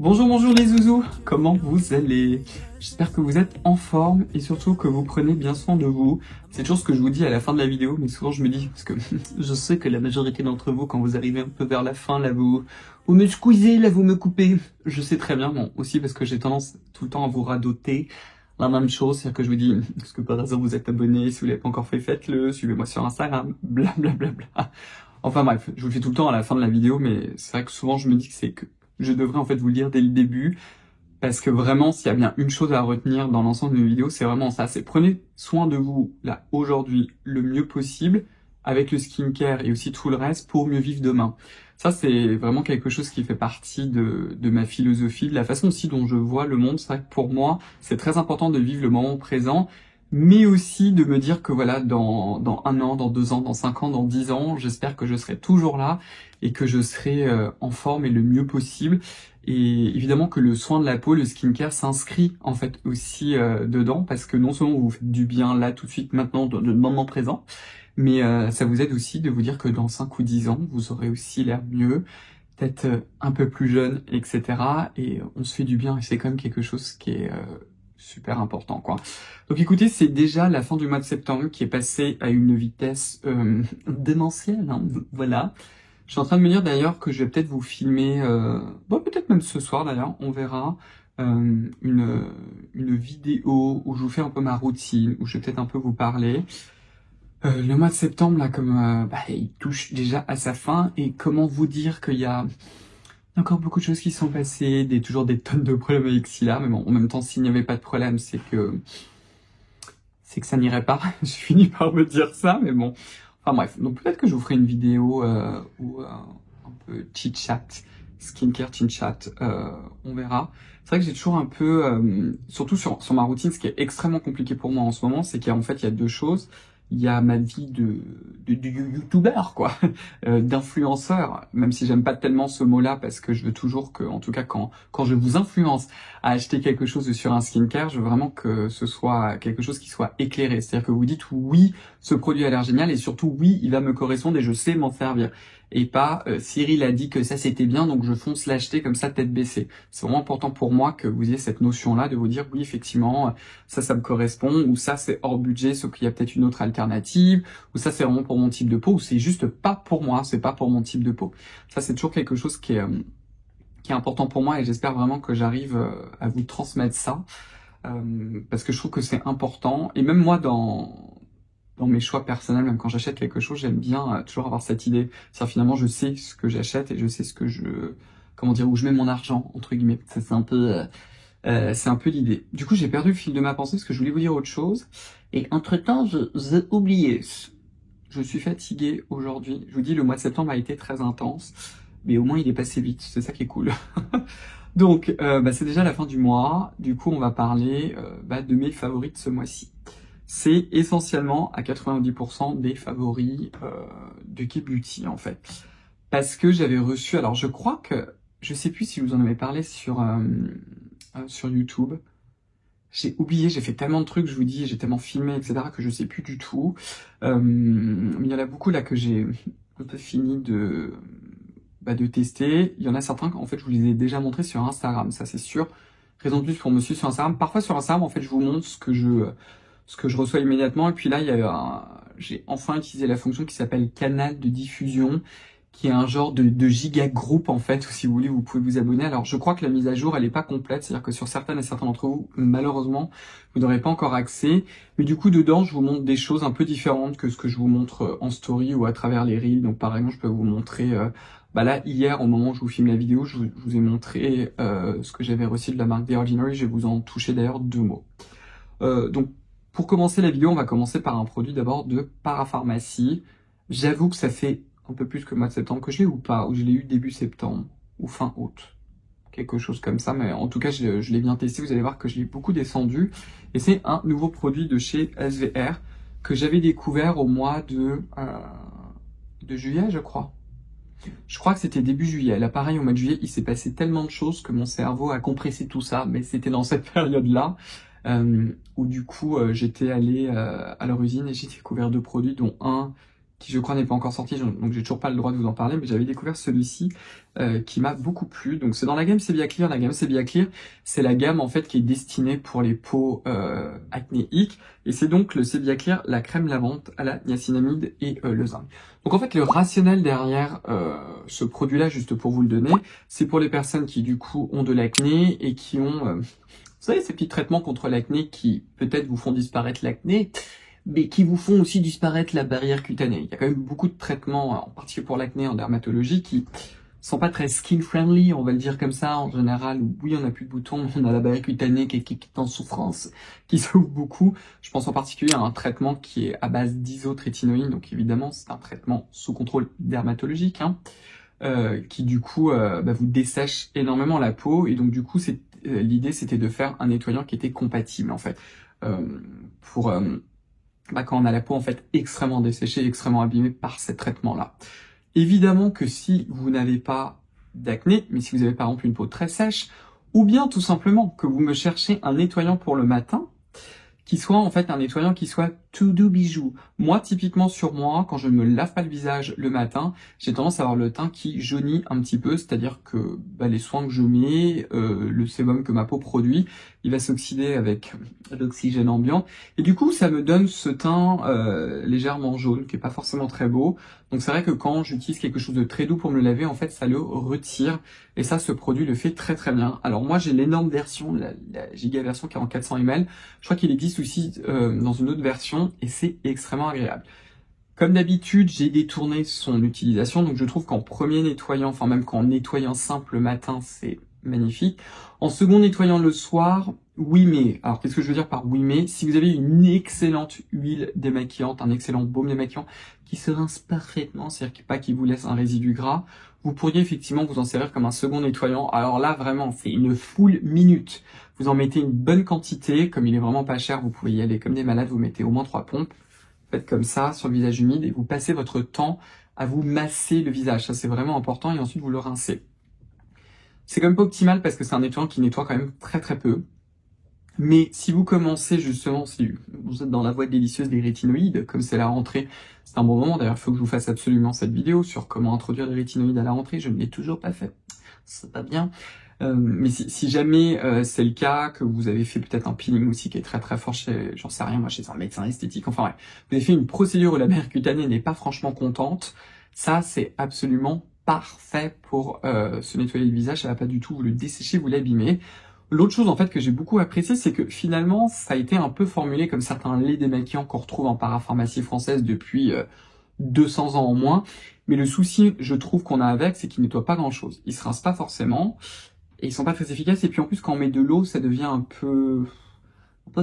Bonjour, bonjour les zouzous, comment vous allez? J'espère que vous êtes en forme et surtout que vous prenez bien soin de vous. C'est toujours ce que je vous dis à la fin de la vidéo, mais souvent je me dis, parce que je sais que la majorité d'entre vous, quand vous arrivez un peu vers la fin, là vous me squeezez, là vous me coupez. Je sais très bien, bon, aussi parce que j'ai tendance tout le temps à vous radoter la même chose, c'est-à-dire que je vous dis, est-ce que par hasard vous êtes abonné? Si vous l'avez pas encore fait, faites-le, suivez-moi sur Instagram, blablabla. Enfin bref, je vous le fais tout le temps à la fin de la vidéo, mais c'est vrai que souvent je me dis que c'est que je devrais en fait vous le dire dès le début, parce que vraiment, s'il y a bien une chose à retenir dans l'ensemble de mes vidéos, c'est vraiment ça, c'est prenez soin de vous, là, aujourd'hui, le mieux possible, avec le skincare et aussi tout le reste, pour mieux vivre demain. Ça, c'est vraiment quelque chose qui fait partie de ma philosophie, de la façon aussi dont je vois le monde. C'est vrai que pour moi, c'est très important de vivre le moment présent, mais aussi de me dire que voilà, dans 1 an, dans 2 ans, dans 5 ans, dans 10 ans, j'espère que je serai toujours là et que je serai en forme et le mieux possible. Et évidemment que le soin de la peau, le skincare s'inscrit en fait aussi dedans, parce que non seulement vous faites du bien là tout de suite maintenant, dans le moment présent, mais ça vous aide aussi de vous dire que dans 5 ou 10 ans, vous aurez aussi l'air mieux, peut-être un peu plus jeune, etc. Et on se fait du bien et c'est quand même quelque chose qui est super important, quoi. Donc écoutez, c'est déjà la fin du mois de septembre qui est passé à une vitesse démentielle, hein, voilà. Je suis en train de me dire d'ailleurs que je vais peut-être vous filmer, bon peut-être même ce soir d'ailleurs, on verra, une vidéo où je vous fais un peu ma routine, où je vais peut-être un peu vous parler. Le mois de septembre là, comme il touche déjà à sa fin, et comment vous dire qu'il y a encore beaucoup de choses qui sont passées, toujours des tonnes de problèmes avec Scylla, mais bon, en même temps, s'il n'y avait pas de problème, c'est que ça n'irait pas. Je finis par me dire ça, mais bon. Enfin bref, donc peut-être que je vous ferai une vidéo où un peu chit-chat, skincare chit-chat, on verra. C'est vrai que j'ai toujours un peu, surtout sur ma routine, ce qui est extrêmement compliqué pour moi en ce moment, c'est qu'en fait, il y a 2 choses. Il y a ma vie de youtubeur, quoi, d'influenceur, même si j'aime pas tellement ce mot-là, parce que je veux toujours que, en tout cas, quand je vous influence à acheter quelque chose sur un skincare, je veux vraiment que ce soit quelque chose qui soit éclairé. C'est-à-dire que vous dites oui, ce produit a l'air génial, et surtout oui, il va me correspondre et je sais m'en servir. Et pas Cyril a dit que ça c'était bien, donc je fonce l'acheter comme ça tête baissée. C'est vraiment important pour moi que vous ayez cette notion-là de vous dire oui effectivement ça me correspond, ou ça c'est hors budget sauf qu'il y a peut-être une autre alternative, ou ça c'est vraiment pour mon type de peau, ou c'est juste pas pour moi, c'est pas pour mon type de peau. Ça c'est toujours quelque chose qui est important pour moi, et j'espère vraiment que j'arrive à vous transmettre ça, parce que je trouve que c'est important. Et même moi dans mes choix personnels, même quand j'achète quelque chose, j'aime bien toujours avoir cette idée. C'est-à-dire finalement, je sais ce que j'achète et je sais ce que comment dire, où je mets mon argent, entre guillemets. Ça, c'est un peu l'idée. Du coup, j'ai perdu le fil de ma pensée parce que je voulais vous dire autre chose. Et entre-temps, j'ai oublié. Je suis fatigué aujourd'hui. Je vous dis, le mois de septembre a été très intense, mais au moins il est passé vite. C'est ça qui est cool. Donc, c'est déjà la fin du mois. Du coup, on va parler de mes favoris de ce mois-ci. C'est essentiellement à 90% des favoris de K Beauty en fait. Parce que j'avais reçu, alors je crois que, je sais plus si vous en avez parlé sur YouTube. J'ai oublié, j'ai fait tellement de trucs, je vous dis, j'ai tellement filmé, etc. que je sais plus du tout. Mais il y en a beaucoup là que j'ai un peu fini de tester. Il y en a certains qu'en fait je vous les ai déjà montrés sur Instagram, ça c'est sûr. Raison de plus pour me suivre sur Instagram. Parfois sur Instagram, en fait, je vous montre ce que je reçois immédiatement. Et puis là, j'ai enfin utilisé la fonction qui s'appelle canal de diffusion, qui est un genre de giga groupe, en fait, où si vous voulez, vous pouvez vous abonner. Alors, je crois que la mise à jour, elle est pas complète. C'est-à-dire que sur certaines et certains d'entre vous, malheureusement, vous n'aurez pas encore accès. Mais du coup, dedans, je vous montre des choses un peu différentes que ce que je vous montre en story ou à travers les reels. Donc, par exemple, je peux vous montrer, là, hier, au moment où je vous filme la vidéo, je vous ai montré ce que j'avais reçu de la marque The Ordinary. Je vais vous en toucher d'ailleurs 2 mots. Donc, pour commencer la vidéo, on va commencer par un produit d'abord de Parapharmacie. J'avoue que ça fait un peu plus que le mois de septembre que je l'ai ou pas, ou je l'ai eu début septembre, ou fin août. Quelque chose comme ça, mais en tout cas, je l'ai bien testé. Vous allez voir que je l'ai beaucoup descendu. Et c'est un nouveau produit de chez SVR que j'avais découvert au mois de juillet, je crois. Je crois que c'était début juillet. Là, pareil, au mois de juillet, il s'est passé tellement de choses que mon cerveau a compressé tout ça, mais c'était dans cette période-là. Où du coup j'étais allé à leur usine et j'ai découvert 2 produits, dont un qui je crois n'est pas encore sorti, donc j'ai toujours pas le droit de vous en parler, mais j'avais découvert celui-ci qui m'a beaucoup plu. Donc c'est dans la gamme Sebia Clear. La gamme Sebia Clear, c'est la gamme en fait qui est destinée pour les peaux acnéiques, et c'est donc le Sebia Clear, la crème lavande à la niacinamide et le zinc. Donc en fait le rationnel derrière ce produit-là, juste pour vous le donner, c'est pour les personnes qui du coup ont de l'acné et qui ont, vous savez, ces petits traitements contre l'acné qui peut-être vous font disparaître l'acné, mais qui vous font aussi disparaître la barrière cutanée. Il y a quand même beaucoup de traitements, en particulier pour l'acné en dermatologie, qui sont pas très skin friendly, on va le dire comme ça. En général, oui, on n'a plus de boutons, on a la barrière cutanée qui est en souffrance, qui s'ouvre beaucoup. Je pense en particulier à un traitement qui est à base d'isotrétinoïne, donc évidemment, c'est un traitement sous contrôle dermatologique, hein, qui du coup vous dessèche énormément la peau, et donc du coup, l'idée c'était de faire un nettoyant qui était compatible en fait, pour quand on a la peau en fait extrêmement desséchée, extrêmement abîmée par ces traitements-là. Évidemment que si vous n'avez pas d'acné, mais si vous avez par exemple une peau très sèche, ou bien tout simplement que vous me cherchez un nettoyant pour le matin, qui soit en fait un nettoyant qui soit tout doux bijou. Moi, typiquement sur moi, quand je ne me lave pas le visage le matin, j'ai tendance à avoir le teint qui jaunit un petit peu, c'est-à-dire que les soins que je mets, le sébum que ma peau produit, il va s'oxyder avec l'oxygène ambiant, et du coup ça me donne ce teint légèrement jaune, qui est pas forcément très beau. Donc c'est vrai que quand j'utilise quelque chose de très doux pour me le laver, en fait ça le retire, et ça, ce produit le fait très très bien. Alors moi j'ai l'énorme version, la giga version qui est en 400 ml, je crois qu'il existe aussi dans une autre version, et c'est extrêmement agréable. Comme d'habitude, j'ai détourné son utilisation, donc je trouve qu'en premier nettoyant, enfin même qu'en nettoyant simple le matin, c'est magnifique. En second nettoyant le soir, oui mais, alors qu'est-ce que je veux dire par oui mais, si vous avez une excellente huile démaquillante, un excellent baume démaquillant qui se rince parfaitement, c'est-à-dire pas qui vous laisse un résidu gras, vous pourriez effectivement vous en servir comme un second nettoyant. Alors là vraiment, c'est une full minute. Vous en mettez une bonne quantité, comme il est vraiment pas cher, vous pouvez y aller comme des malades, vous mettez au moins 3 pompes. Faites comme ça sur le visage humide et vous passez votre temps à vous masser le visage. Ça c'est vraiment important, et ensuite vous le rincez. C'est quand même pas optimal parce que c'est un nettoyant qui nettoie quand même très très peu. Mais si vous commencez justement, si vous êtes dans la voie délicieuse des rétinoïdes, comme c'est la rentrée, c'est un bon moment. D'ailleurs, il faut que je vous fasse absolument cette vidéo sur comment introduire les rétinoïdes à la rentrée. Je ne l'ai toujours pas fait. C'est pas bien. Mais si jamais c'est le cas, que vous avez fait peut-être un peeling aussi qui est très très fort chez, j'en sais rien moi, chez un médecin esthétique, enfin ouais, vous avez fait une procédure où la barrière cutanée n'est pas franchement contente, ça c'est absolument parfait pour se nettoyer le visage, ça va pas du tout vous le dessécher, vous l'abîmer. L'autre chose en fait que j'ai beaucoup apprécié, c'est que finalement ça a été un peu formulé comme certains laits démaquillants qu'on retrouve en parapharmacie française depuis 200 ans en moins, mais le souci je trouve qu'on a avec, c'est qu'il nettoie pas grand chose, il se rince pas forcément, et ils sont pas très efficaces, et puis en plus quand on met de l'eau, ça devient un peu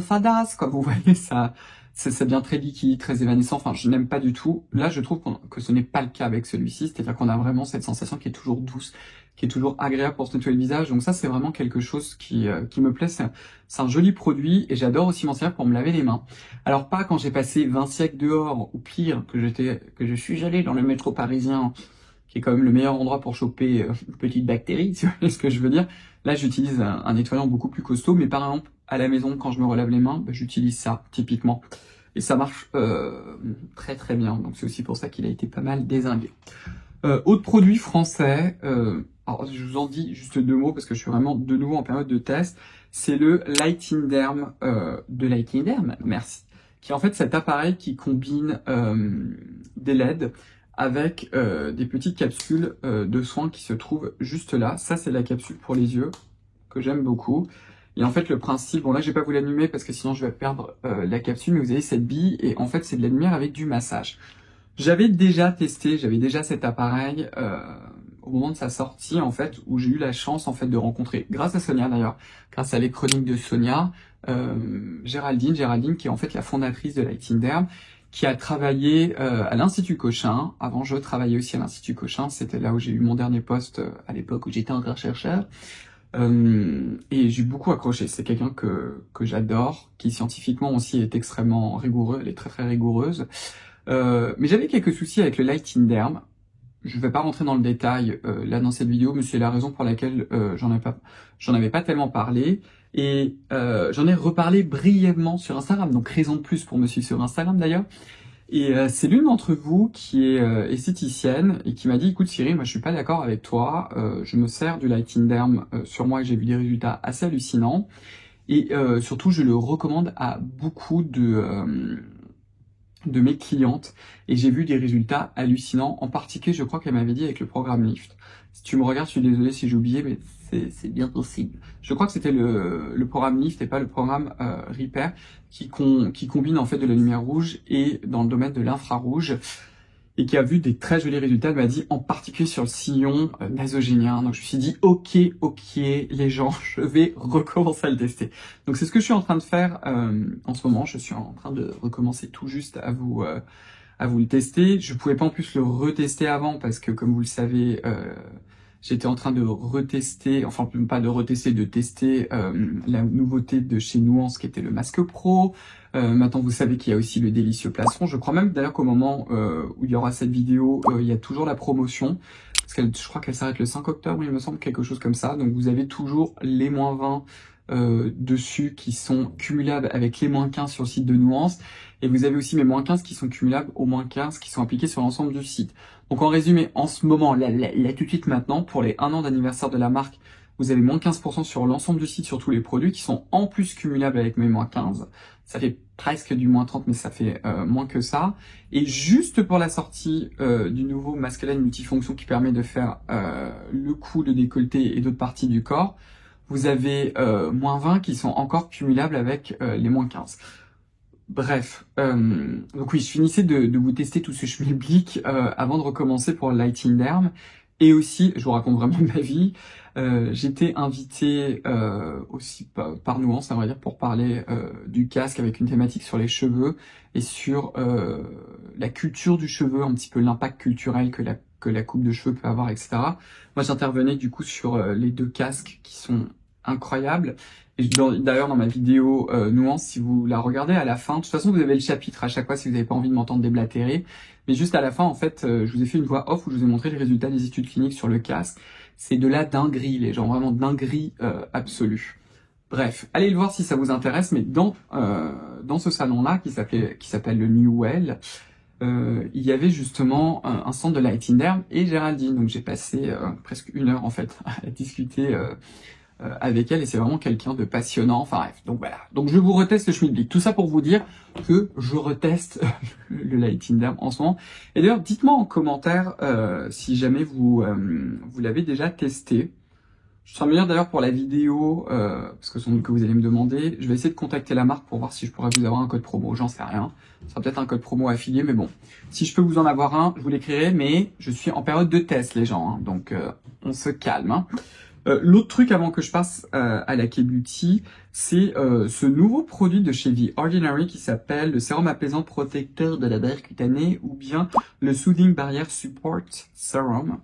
fadasse, quoi, vous voyez, ça devient très liquide, très évanescent, enfin je n'aime pas du tout. Là je trouve que ce n'est pas le cas avec celui-ci, c'est-à-dire qu'on a vraiment cette sensation qui est toujours douce, qui est toujours agréable pour se nettoyer le visage, donc ça c'est vraiment quelque chose qui me plaît, c'est un joli produit, et j'adore aussi m'en servir pour me laver les mains. Alors pas quand j'ai passé 20 siècles dehors, ou pire, que je suis allé dans le métro parisien, qui est quand même le meilleur endroit pour choper une petite bactérie, si vous voyez ce que je veux dire. Là, j'utilise un nettoyant beaucoup plus costaud, mais par exemple, à la maison, quand je me relave les mains, j'utilise ça, typiquement. Et ça marche très très bien, donc c'est aussi pour ça qu'il a été pas mal dézingué. Autre produit français, alors je vous en dis juste 2 mots, parce que je suis vraiment de nouveau en période de test, c'est le Lighting Derm de Lighting Derm, merci, qui est en fait cet appareil qui combine des LED, avec des petites capsules de soins qui se trouvent juste là. Ça, c'est la capsule pour les yeux, que j'aime beaucoup. Et en fait, le principe, bon là, je vais pas vous l'allumer parce que sinon je vais perdre la capsule, mais vous avez cette bille, et en fait, c'est de la lumière avec du massage. J'avais déjà cet appareil au moment de sa sortie, en fait, où j'ai eu la chance, en fait, de rencontrer, grâce à Sonia d'ailleurs, grâce à les chroniques de Sonia, Géraldine, qui est en fait la fondatrice de Lighting Derm, qui a travaillé à l'Institut Cochin. Avant, je travaillais aussi à l'Institut Cochin. C'était là où j'ai eu mon dernier poste à l'époque où j'étais encore chercheur. Et j'ai beaucoup accroché. C'est quelqu'un que j'adore, qui scientifiquement aussi est extrêmement rigoureux. Elle est très très rigoureuse. Mais j'avais quelques soucis avec le Lighting Derm. Je ne vais pas rentrer dans le détail là dans cette vidéo, mais c'est la raison pour laquelle j'en avais pas tellement parlé. Et j'en ai reparlé brièvement sur Instagram, donc raison de plus pour me suivre sur Instagram d'ailleurs. Et c'est l'une d'entre vous qui est esthéticienne et qui m'a dit, écoute Cyril, moi je suis pas d'accord avec toi, je me sers du Lighting Derm sur moi et j'ai vu des résultats assez hallucinants. Et surtout, je le recommande à beaucoup de mes clientes et j'ai vu des résultats hallucinants. En particulier, je crois qu'elle m'avait dit avec le programme Lift. Si tu me regardes, je suis désolé si j'ai oublié, mais c'est bien possible. Je crois que c'était le programme Lift et pas le programme Repair qui combine en fait de la lumière rouge et dans le domaine de l'infrarouge et qui a vu des très jolis résultats, elle m'a dit, en particulier sur le sillon nasogénien. Donc je me suis dit, ok, les gens, je vais recommencer à le tester. Donc c'est ce que je suis en train de faire en ce moment. Je suis en train de recommencer tout juste à vous le tester. Je pouvais pas en plus le retester avant parce que, comme vous le savez, j'étais en train de retester, enfin pas de retester, de tester la nouveauté de chez Nuance qui était le Masque Pro. Maintenant, vous savez qu'il y a aussi le délicieux plastron. Je crois même d'ailleurs qu'au moment où il y aura cette vidéo, il y a toujours la promotion. Parce que je crois qu'elle s'arrête le 5 octobre, il me semble, quelque chose comme ça. Donc vous avez toujours les -20 dessus qui sont cumulables avec les -15 sur le site de Nuance. Et vous avez aussi mes -15 qui sont cumulables aux -15 qui sont appliqués sur l'ensemble du site. Donc en résumé, en ce moment, là tout de suite maintenant, pour les 1 an d'anniversaire de la marque, vous avez -15% sur l'ensemble du site, sur tous les produits qui sont en plus cumulables avec mes -15. Ça fait presque du -30, mais ça fait moins que ça. Et juste pour la sortie du nouveau masque multifonction qui permet de faire le cou, le décolleté et d'autres parties du corps, vous avez -20 qui sont encore cumulables avec les -15. Bref, donc oui, je finissais de vous tester tout ce schmilblick avant de recommencer pour le Lighting Derm. Et aussi, je vous raconte vraiment ma vie, j'étais invité aussi par Nuance, on va dire, pour parler du casque avec une thématique sur les cheveux et sur la culture du cheveu, un petit peu l'impact culturel que la coupe de cheveux peut avoir, etc. Moi, j'intervenais du coup sur les deux casques qui sont incroyables. Et d'ailleurs, dans ma vidéo Nuance, si vous la regardez à la fin, de toute façon, vous avez le chapitre à chaque fois si vous n'avez pas envie de m'entendre déblatérer. Mais juste à la fin, en fait, je vous ai fait une voix off où je vous ai montré les résultats des études cliniques sur le casque. C'est de la dinguerie, les gens, vraiment dinguerie absolue. Bref, allez le voir si ça vous intéresse, mais dans ce salon-là, qui s'appelle le New Well, il y avait justement un stand de Lighting Derm et Géraldine. Donc j'ai passé presque 1 heure, en fait, à discuter avec elle et c'est vraiment quelqu'un de passionnant. Enfin bref, donc voilà. Donc je vous reteste le schmilblick. Tout ça pour vous dire que je reteste le Lighting Derm en ce moment. Et d'ailleurs, dites-moi en commentaire si jamais vous l'avez déjà testé. Je serais meilleur d'ailleurs pour la vidéo, parce que sans doute que vous allez me demander. Je vais essayer de contacter la marque pour voir si je pourrais vous avoir un code promo. J'en sais rien. Ce sera peut-être un code promo affilié, mais bon. Si je peux vous en avoir un, je vous l'écrirai, mais je suis en période de test, les gens. Hein, donc on se calme. Hein. L'autre truc avant que je passe à la K-Beauty, c'est ce nouveau produit de chez The Ordinary qui s'appelle le sérum apaisant protecteur de la barrière cutanée ou bien le Soothing Barrier Support Serum,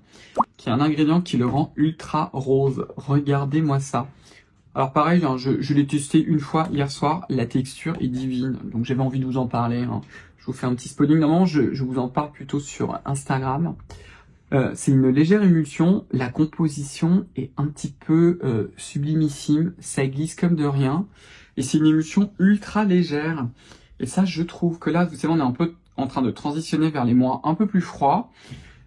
qui est un ingrédient qui le rend ultra rose. Regardez-moi ça. Alors pareil, hein, je l'ai testé une fois hier soir, la texture est divine, donc j'avais envie de vous en parler. Hein. Je vous fais un petit spawning. Normalement, je vous en parle plutôt sur Instagram. C'est une légère émulsion, la composition est un petit peu sublimissime, ça glisse comme de rien, et c'est une émulsion ultra légère. Et ça, je trouve que là, vous savez, on est un peu en train de transitionner vers les mois un peu plus froids,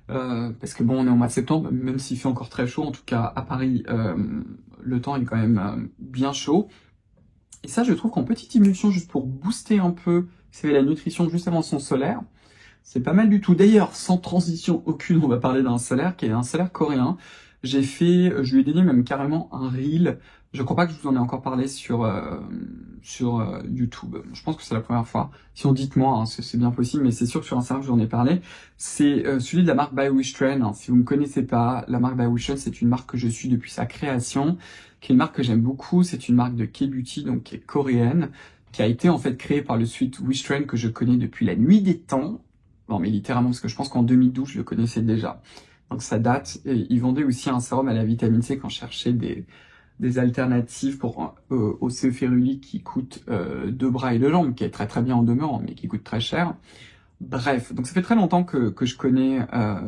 parce que bon, on est au mois de septembre, même s'il fait encore très chaud, en tout cas à Paris, le temps est quand même bien chaud. Et ça, je trouve qu'en petite émulsion, juste pour booster un peu, vous savez, la nutrition juste avant son solaire, c'est pas mal du tout. D'ailleurs, sans transition aucune, on va parler d'un solaire qui est un solaire coréen. Je lui ai dédié même carrément un reel. Je crois pas que je vous en ai encore parlé sur YouTube. Je pense que c'est la première fois. Sinon, dites-moi, hein, c'est bien possible, mais c'est sûr que sur Instagram, je vous en ai parlé. C'est celui de la marque By Wish Trend. Hein. Si vous me connaissez pas, la marque By Wish Trend, c'est une marque que je suis depuis sa création, qui est une marque que j'aime beaucoup. C'est une marque de K-Beauty, donc qui est coréenne, qui a été en fait créée par le site Wish Trend que je connais depuis la nuit des temps. Non mais littéralement, parce que je pense qu'en 2012, je le connaissais déjà. Donc ça date. Et ils vendaient aussi un sérum à la vitamine C quand je cherchais des alternatives pour au CE férulique qui coûte 2 bras et 2 jambes, qui est très très bien en demeurant, mais qui coûte très cher. Bref, donc ça fait très longtemps que je connais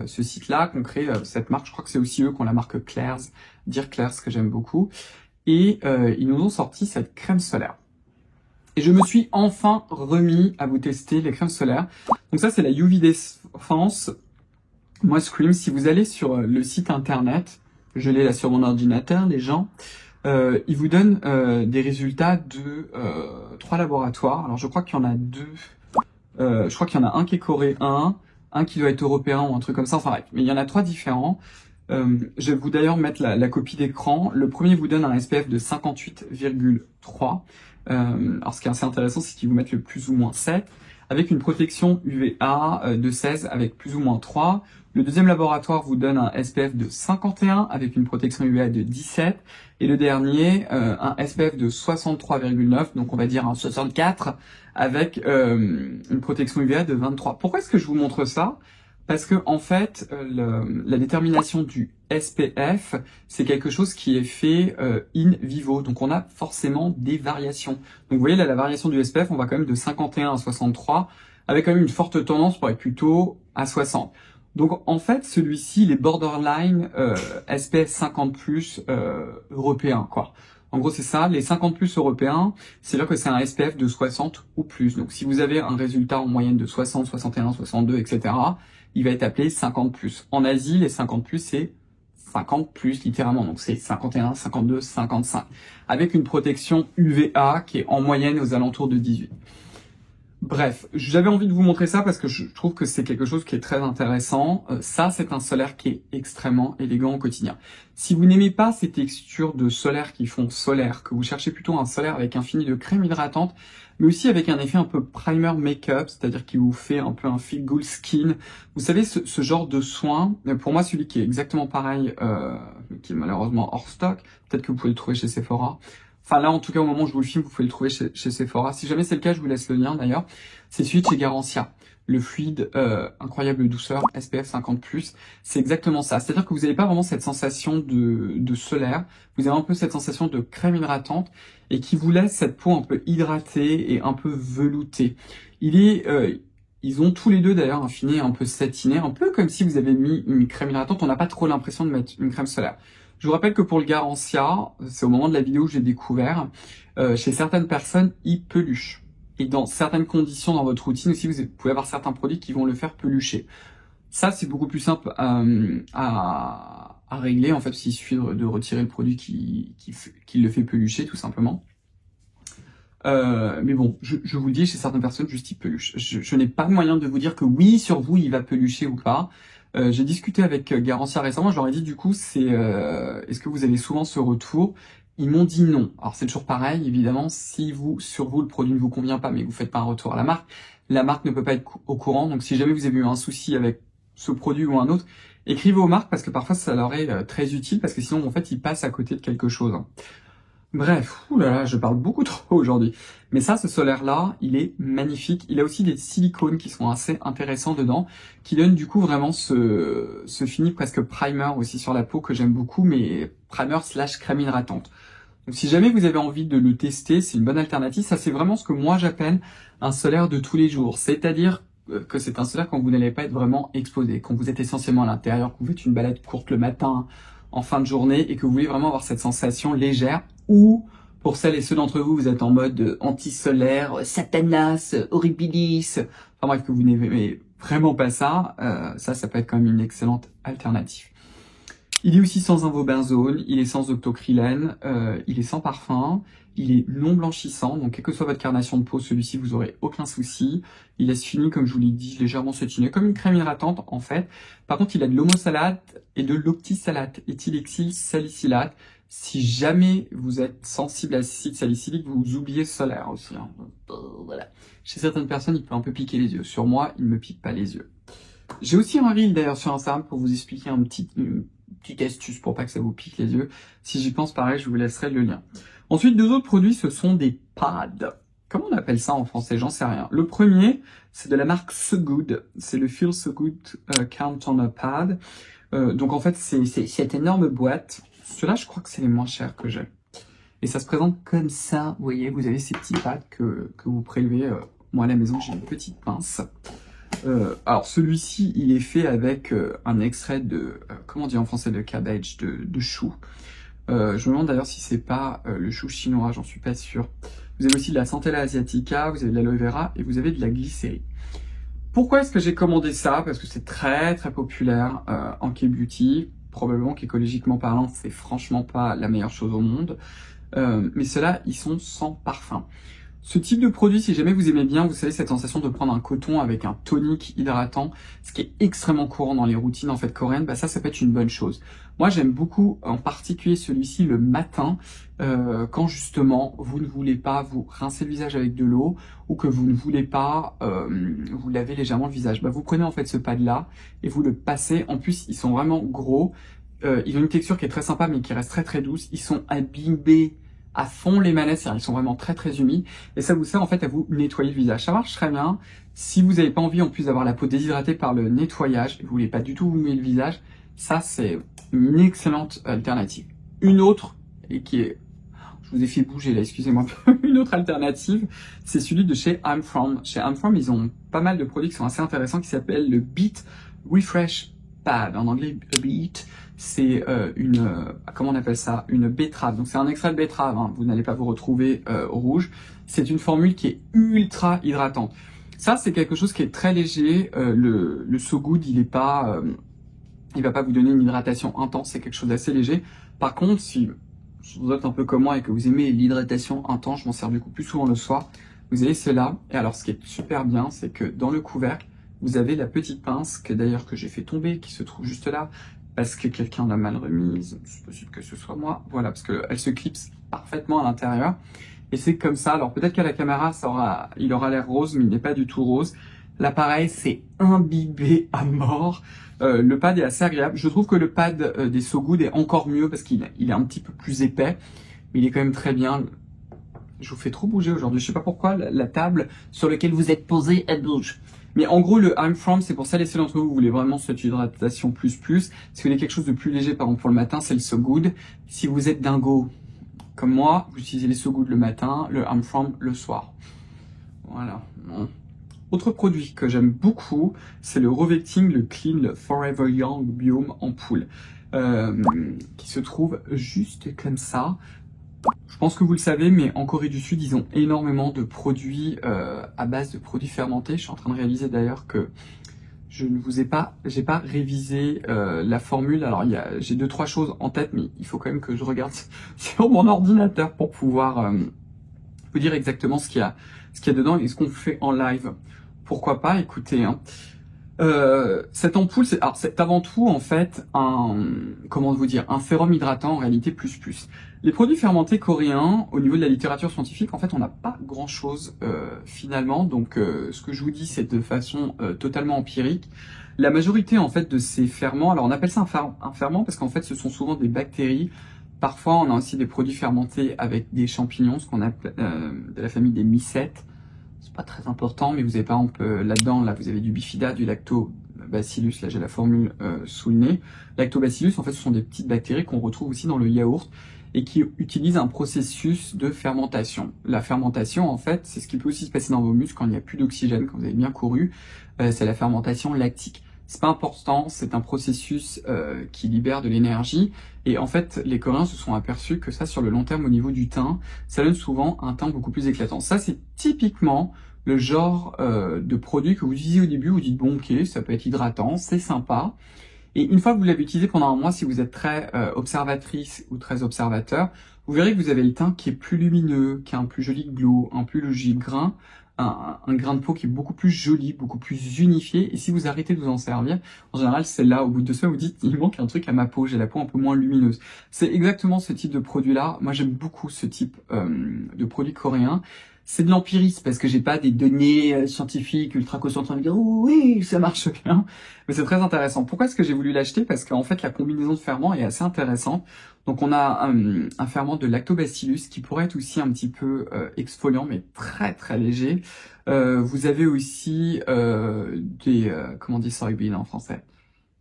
ce site-là, qu'on crée cette marque. Je crois que c'est aussi eux qui ont la marque Claire's, Dear Claire's, que j'aime beaucoup. Et ils nous ont sorti cette crème solaire. Et je me suis enfin remis à vous tester les crèmes solaires. Donc ça, c'est la UV Defense Moist Cream. Si vous allez sur le site internet, je l'ai là sur mon ordinateur, les gens, ils vous donnent des résultats de 3 laboratoires. Alors je crois qu'il y en a 2. Je crois qu'il y en a un qui est coréen, un qui doit être européen ou un truc comme ça. Enfin bref, mais il y en a 3 différents. Je vais vous d'ailleurs mettre la copie d'écran. Le premier vous donne un SPF de 58,3. Alors ce qui est assez intéressant, c'est qu'ils vous mettent le plus ou moins 7, avec une protection UVA de 16 avec plus ou moins 3. Le deuxième laboratoire vous donne un SPF de 51 avec une protection UVA de 17. Et le dernier, un SPF de 63,9, donc on va dire un 64, avec une protection UVA de 23. Pourquoi est-ce que je vous montre ça ? Parce que en fait, la détermination du SPF, c'est quelque chose qui est fait in vivo. Donc on a forcément des variations. Donc vous voyez là, la variation du SPF, on va quand même de 51 à 63, avec quand même une forte tendance pour être plutôt à 60. Donc en fait, celui-ci, il est borderline SPF 50+, européen, quoi. En gros, c'est ça, les 50+ européens, c'est là que c'est un SPF de 60 ou plus. Donc si vous avez un résultat en moyenne de 60, 61, 62, etc., il va être appelé 50+. En Asie, les 50+, c'est 50+, littéralement. Donc c'est 51, 52, 55. Avec une protection UVA qui est en moyenne aux alentours de 18. Bref, j'avais envie de vous montrer ça parce que je trouve que c'est quelque chose qui est très intéressant. Ça, c'est un solaire qui est extrêmement élégant au quotidien. Si vous n'aimez pas ces textures de solaire qui font solaire, que vous cherchez plutôt un solaire avec un fini de crème hydratante, mais aussi avec un effet un peu primer make-up, c'est-à-dire qui vous fait un peu un feel good skin. Vous savez, ce genre de soin, pour moi, celui qui est exactement pareil, qui est malheureusement hors stock, peut-être que vous pouvez le trouver chez Sephora. Enfin là, en tout cas, au moment où je vous le filme, vous pouvez le trouver chez Sephora. Si jamais c'est le cas, je vous laisse le lien d'ailleurs. C'est celui de chez Garancia. Le fluide incroyable douceur SPF 50+. C'est exactement ça. C'est-à-dire que vous n'avez pas vraiment cette sensation de solaire. Vous avez un peu cette sensation de crème hydratante et qui vous laisse cette peau un peu hydratée et un peu veloutée. Ils ont tous les deux d'ailleurs un fini un peu satiné, un peu comme si vous avez mis une crème hydratante. On n'a pas trop l'impression de mettre une crème solaire. Je vous rappelle que pour le Garancia, c'est au moment de la vidéo où j'ai découvert, chez certaines personnes, il peluche. Et dans certaines conditions dans votre routine aussi, vous pouvez avoir certains produits qui vont le faire pelucher. Ça, c'est beaucoup plus simple à régler. En fait, il suffit de retirer le produit qui le fait pelucher, tout simplement. Mais bon, je vous le dis, chez certaines personnes, juste il peluche. Je n'ai pas moyen de vous dire que oui, sur vous, il va pelucher ou pas. J'ai discuté avec Garancia récemment, je leur ai dit du coup, est-ce que vous avez souvent ce retour? Ils m'ont dit non. Alors c'est toujours pareil, évidemment, si sur vous le produit ne vous convient pas, mais que vous faites pas un retour à la marque ne peut pas être au courant. Donc si jamais vous avez eu un souci avec ce produit ou un autre, écrivez aux marques parce que parfois ça leur est très utile parce que sinon en fait ils passent à côté de quelque chose. Bref, oulala, je parle beaucoup trop aujourd'hui. Mais ça, ce solaire-là, il est magnifique. Il a aussi des silicones qui sont assez intéressants dedans, qui donnent du coup vraiment ce fini presque primer aussi sur la peau que j'aime beaucoup, mais primer / crème hydratante. Donc si jamais vous avez envie de le tester, c'est une bonne alternative. Ça, c'est vraiment ce que moi j'appelle un solaire de tous les jours. C'est-à-dire que c'est un solaire quand vous n'allez pas être vraiment exposé, quand vous êtes essentiellement à l'intérieur, que vous faites une balade courte le matin, en fin de journée, et que vous voulez vraiment avoir cette sensation légère, ou pour celles et ceux d'entre vous, vous êtes en mode anti-solaire, satanas, horribilis, enfin bref, que vous n'aimez vraiment pas ça, ça peut être quand même une excellente alternative. Il est aussi sans invobenzone, il est sans octocrylène, il est sans parfum, il est non blanchissant, donc quelle que soit votre carnation de peau, celui-ci vous aurez aucun souci. Il laisse fini, comme je vous l'ai dit, légèrement satiné, comme une crème hydratante en fait. Par contre, il a de l'homosalate et de l'octisalate, éthylexyl salicylate. Si jamais vous êtes sensible à l'acide salicylique, vous oubliez solaire aussi. Hein. Voilà. Chez certaines personnes, il peut un peu piquer les yeux. Sur moi, il ne me pique pas les yeux. J'ai aussi un reel d'ailleurs sur Instagram pour vous expliquer une petite astuce pour pas que ça vous pique les yeux. Si j'y pense pareil, je vous laisserai le lien. Ensuite, 2 autres produits, ce sont des pads. Comment on appelle ça en français? J'en sais rien. Le premier, c'est de la marque So Good. C'est le Feel So Good Count on a Pad. Donc en fait, c'est cette énorme boîte. Ceux-là, je crois que c'est les moins chers que j'ai. Et ça se présente comme ça. Vous voyez, vous avez ces petits pads que vous prélevez. Moi, à la maison, j'ai une petite pince. Alors, celui-ci, il est fait avec un extrait de, comment on dit en français, de cabbage, de chou. Je me demande d'ailleurs si c'est pas le chou chinois, j'en suis pas sûr. Vous avez aussi de la Centella asiatica, vous avez de l'aloe vera et vous avez de la glycérine. Pourquoi est-ce que j'ai commandé ça? Parce que c'est très très populaire en K-beauty. Probablement qu'écologiquement parlant, c'est franchement pas la meilleure chose au monde. Mais ceux-là, ils sont sans parfum. Ce type de produit, si jamais vous aimez bien, vous savez, cette sensation de prendre un coton avec un tonique hydratant, ce qui est extrêmement courant dans les routines en fait coréennes, bah ça peut être une bonne chose. Moi, j'aime beaucoup, en particulier celui-ci le matin, quand justement vous ne voulez pas vous rincer le visage avec de l'eau ou que vous ne voulez pas vous laver légèrement le visage. Bah, vous prenez en fait ce pad-là et vous le passez. En plus, ils sont vraiment gros. Ils ont une texture qui est très sympa, mais qui reste très très douce. Ils sont imbibés à fond les manettes, c'est-à-dire ils sont vraiment très très humides, et ça vous sert en fait à vous nettoyer le visage. Ça marche très bien. Si vous n'avez pas envie en plus d'avoir la peau déshydratée par le nettoyage, et vous voulez pas du tout vous mouiller le visage, ça c'est une excellente alternative. Une autre, et qui est, je vous ai fait bouger là, excusez-moi, une autre alternative, c'est celui de chez I'm From. Chez I'm From, ils ont pas mal de produits qui sont assez intéressants, qui s'appellent le Beet Refresh Pad, en anglais Beet. C'est comment on appelle ça, une betterave. Donc c'est un extrait de betterave, hein. Vous n'allez pas vous retrouver rouge. C'est une formule qui est ultra hydratante. Ça, c'est quelque chose qui est très léger. Le So Good, il va pas vous donner une hydratation intense, c'est quelque chose d'assez léger. Par contre, si vous êtes un peu comme moi et que vous aimez l'hydratation intense, je m'en sers beaucoup plus souvent le soir, vous avez cela. Et alors, ce qui est super bien, c'est que dans le couvercle, vous avez la petite pince, que d'ailleurs que j'ai fait tomber, qui se trouve juste là, parce que quelqu'un l'a mal remise, c'est possible que ce soit moi, voilà, parce qu'elle se clipse parfaitement à l'intérieur, et c'est comme ça. Alors peut-être qu'à la caméra, il aura l'air rose, mais il n'est pas du tout rose. L'appareil, c'est imbibé à mort. Le pad est assez agréable. Je trouve que le pad des So Good est encore mieux, parce qu'il est un petit peu plus épais, mais il est quand même très bien. Je vous fais trop bouger aujourd'hui, je sais pas pourquoi, la table sur laquelle vous êtes posé, elle bouge. Mais en gros, le I'm From, c'est pour ça, les d'entre vous, vous voulez vraiment cette hydratation plus. Si vous voulez quelque chose de plus léger, par exemple pour le matin, c'est le So Good. Si vous êtes dingo comme moi, vous utilisez les So Good le matin, le I'm From le soir. Voilà. Autre produit que j'aime beaucoup, c'est le Revecting, le Clean, le Forever Young Biome Ampoule, qui se trouve juste comme ça. Je pense que vous le savez, mais en Corée du Sud, ils ont énormément de produits à base de produits fermentés. Je suis en train de réaliser d'ailleurs que j'ai pas révisé la formule. Alors j'ai 2-3 choses en tête, mais il faut quand même que je regarde sur mon ordinateur pour pouvoir vous dire exactement ce qu'il y a dedans et ce qu'on fait en live. Pourquoi pas, écoutez, hein. Cette ampoule, c'est avant tout en fait un sérum hydratant en réalité plus. Les produits fermentés coréens, au niveau de la littérature scientifique, en fait, on n'a pas grand chose finalement. Donc, ce que je vous dis, c'est de façon totalement empirique. La majorité en fait de ces ferments, alors on appelle ça un ferment parce qu'en fait, ce sont souvent des bactéries. Parfois, on a aussi des produits fermentés avec des champignons, ce qu'on appelle de la famille des mycètes. C'est pas très important, mais vous avez par exemple là-dedans, là vous avez du bifida, du lactobacillus, là j'ai la formule sous le nez. Lactobacillus, en fait, ce sont des petites bactéries qu'on retrouve aussi dans le yaourt et qui utilisent un processus de fermentation. La fermentation, en fait, c'est ce qui peut aussi se passer dans vos muscles quand il n'y a plus d'oxygène, quand vous avez bien couru, c'est la fermentation lactique. C'est pas important, c'est un processus qui libère de l'énergie. Et en fait, les Coréens se sont aperçus que ça, sur le long terme, au niveau du teint, ça donne souvent un teint beaucoup plus éclatant. Ça, c'est typiquement le genre de produit que vous utilisez au début, vous dites, bon, ok, ça peut être hydratant, c'est sympa. Et une fois que vous l'avez utilisé pendant un mois, si vous êtes très observatrice ou très observateur, vous verrez que vous avez le teint qui est plus lumineux, qui a un plus joli glow, un plus joli grain, un grain de peau qui est beaucoup plus joli, beaucoup plus unifié. Et si vous arrêtez de vous en servir, en général, c'est là, au bout de 2 semaines, vous dites, il manque un truc à ma peau, j'ai la peau un peu moins lumineuse. C'est exactement ce type de produit-là. Moi, j'aime beaucoup ce type de produit coréen. C'est de l'empirisme parce que j'ai pas des données scientifiques ultra concentrées de dire oh, oui, ça marche bien. Mais c'est très intéressant. Pourquoi est-ce que j'ai voulu l'acheter? Parce qu'en fait, la combinaison de ferments est assez intéressante. Donc, on a un ferment de lactobacillus qui pourrait être aussi un petit peu exfoliant, mais très très léger. Vous avez aussi comment on dit soybean en français?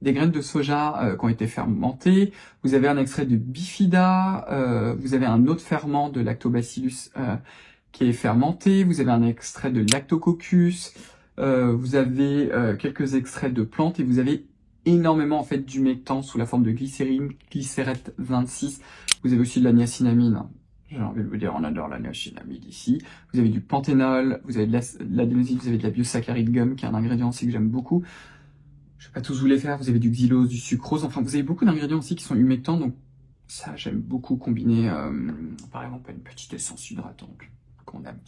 Des graines de soja qui ont été fermentées. Vous avez un extrait de bifida. Vous avez un autre ferment de lactobacillus qui est fermenté, vous avez un extrait de lactococcus, vous avez quelques extraits de plantes et vous avez énormément en fait d'humectants sous la forme de glycérine, glycérate 26. Vous avez aussi de la niacinamide. j'ai envie de vous dire, on adore la niacinamide ici. Vous avez du panthénol, vous avez de l'adénosine, vous avez de la biosaccharide gum, qui est un ingrédient aussi que j'aime beaucoup. Je vais pas tous vous les faire, vous avez du xylose, du sucrose, enfin vous avez beaucoup d'ingrédients aussi qui sont humectants, donc ça j'aime beaucoup combiner, par exemple, une petite essence hydratante qu'on aime.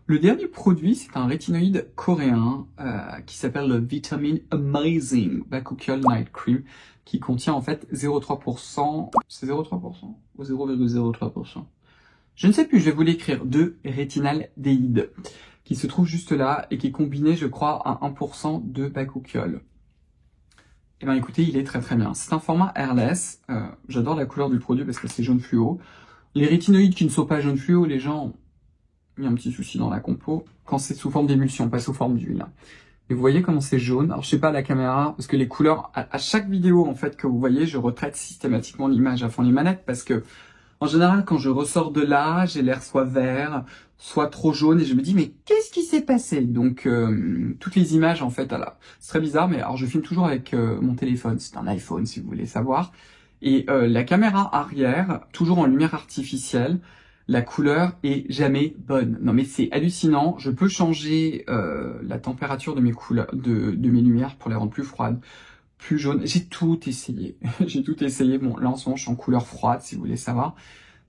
Le dernier produit, c'est un rétinoïde coréen qui s'appelle le Vitamin Amazing Bakuchiol Night Cream, qui contient en fait 0,3%, c'est 0,3% ou 0,03%. Je ne sais plus, je vais vous l'écrire, de rétinaldéhyde, qui se trouve juste là et qui est combiné, je crois, à 1% de bakuchiol. Eh bien écoutez, il est très très bien. C'est un format airless, j'adore la couleur du produit parce que c'est jaune fluo. Les rétinoïdes qui ne sont pas jaune fluo, les gens... Il y a un petit souci dans la compo, quand c'est sous forme d'émulsion, pas sous forme d'huile. Et vous voyez comment c'est jaune. Alors je sais pas la caméra, parce que les couleurs, à chaque vidéo en fait que vous voyez, je retraite systématiquement l'image à fond les manettes, parce que en général quand je ressors de là, j'ai l'air soit vert, soit trop jaune, et je me dis mais qu'est-ce qui s'est passé? Donc toutes les images en fait, c'est très bizarre, mais alors je filme toujours avec mon téléphone, c'est un iPhone si vous voulez savoir, et la caméra arrière, toujours en lumière artificielle, la couleur est jamais bonne. Non mais c'est hallucinant, je peux changer la température de mes couleurs, de mes lumières pour les rendre plus froides, plus jaunes. J'ai tout essayé, j'ai tout essayé. Bon là en ce moment je suis en couleur froide si vous voulez savoir.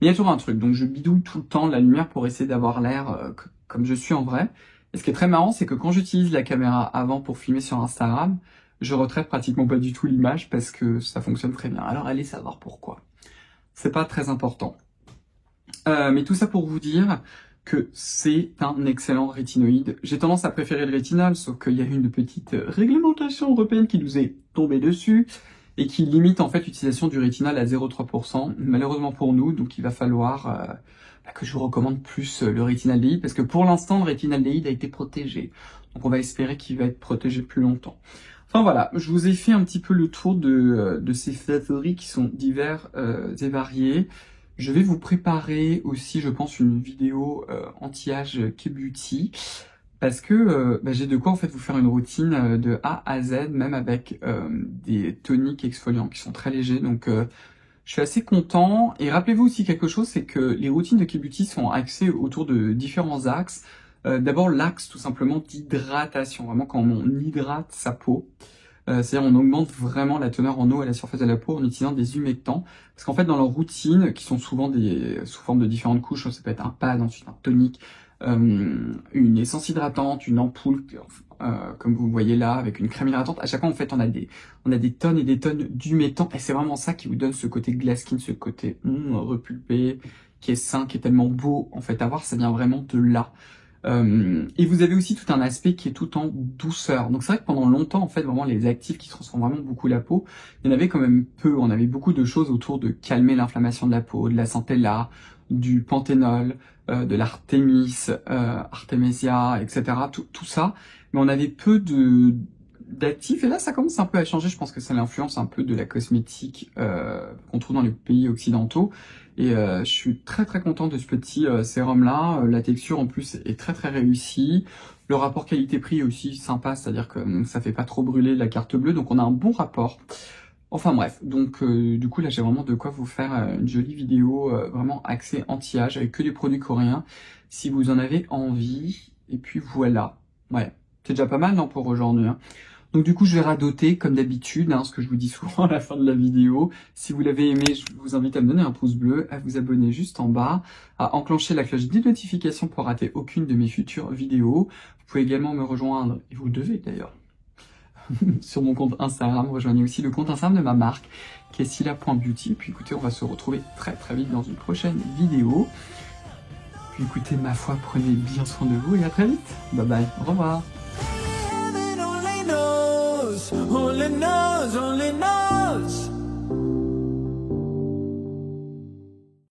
Mais il y a toujours un truc, donc je bidouille tout le temps la lumière pour essayer d'avoir l'air comme je suis en vrai. Et ce qui est très marrant, c'est que quand j'utilise la caméra avant pour filmer sur Instagram, je retraite pratiquement pas du tout l'image parce que ça fonctionne très bien. Alors allez savoir pourquoi. C'est pas très important. Mais tout ça pour vous dire que c'est un excellent rétinoïde. J'ai tendance à préférer le rétinol, sauf qu'il y a une petite réglementation européenne qui nous est tombée dessus et qui limite en fait l'utilisation du rétinol à 0,3%, malheureusement pour nous, donc il va falloir que je vous recommande plus le rétinaldéhyde, parce que pour l'instant le rétinaldéhyde a été protégé, donc on va espérer qu'il va être protégé plus longtemps. Enfin voilà, je vous ai fait un petit peu le tour de ces favoris qui sont divers et variés. Je vais vous préparer aussi, je pense, une vidéo anti-âge K-Beauty, parce que j'ai de quoi en fait vous faire une routine de A à Z, même avec des toniques exfoliants qui sont très légers, donc je suis assez content. Et rappelez-vous aussi quelque chose, c'est que les routines de K-Beauty sont axées autour de différents axes. D'abord l'axe tout simplement d'hydratation, vraiment quand on hydrate sa peau. C'est-à-dire on augmente vraiment la teneur en eau à la surface de la peau en utilisant des humectants. Parce qu'en fait dans leur routine, qui sont souvent sous forme de différentes couches, ça peut être un pad, ensuite un tonique, une essence hydratante, une ampoule, comme vous voyez là, avec une crème hydratante. À chaque fois en fait on a des tonnes et des tonnes d'humectants, et c'est vraiment ça qui vous donne ce côté glass skin, ce côté repulpé, qui est sain, qui est tellement beau en fait à voir, ça vient vraiment de là. Et vous avez aussi tout un aspect qui est tout en douceur. Donc c'est vrai que pendant longtemps, en fait, vraiment les actifs qui transforment vraiment beaucoup la peau, il y en avait quand même peu. On avait beaucoup de choses autour de calmer l'inflammation de la peau, de la centella, du panthénol, de l'artémis, artémisia, etc. Tout ça. Mais on avait peu d'actifs. Et là, ça commence un peu à changer. Je pense que c'est l'influence un peu de la cosmétique qu'on trouve dans les pays occidentaux. Et je suis très très content de ce petit sérum là. La texture en plus est très très réussie. Le rapport qualité-prix est aussi sympa, c'est-à-dire que ça fait pas trop brûler la carte bleue, donc on a un bon rapport. Enfin bref, donc du coup là j'ai vraiment de quoi vous faire une jolie vidéo vraiment axée anti-âge avec que des produits coréens si vous en avez envie. Et puis voilà, ouais, c'est déjà pas mal non pour aujourd'hui, hein. Donc du coup, je vais radoter comme d'habitude, ce que je vous dis souvent à la fin de la vidéo. Si vous l'avez aimé, je vous invite à me donner un pouce bleu, à vous abonner juste en bas, à enclencher la cloche des notifications pour rater aucune de mes futures vidéos. Vous pouvez également me rejoindre, et vous le devez d'ailleurs, sur mon compte Instagram. Rejoignez aussi le compte Instagram de ma marque, qui est scylla.beauty. Puis écoutez, on va se retrouver très très vite dans une prochaine vidéo. Puis écoutez, ma foi, prenez bien soin de vous et à très vite. Bye bye, au revoir. Only knows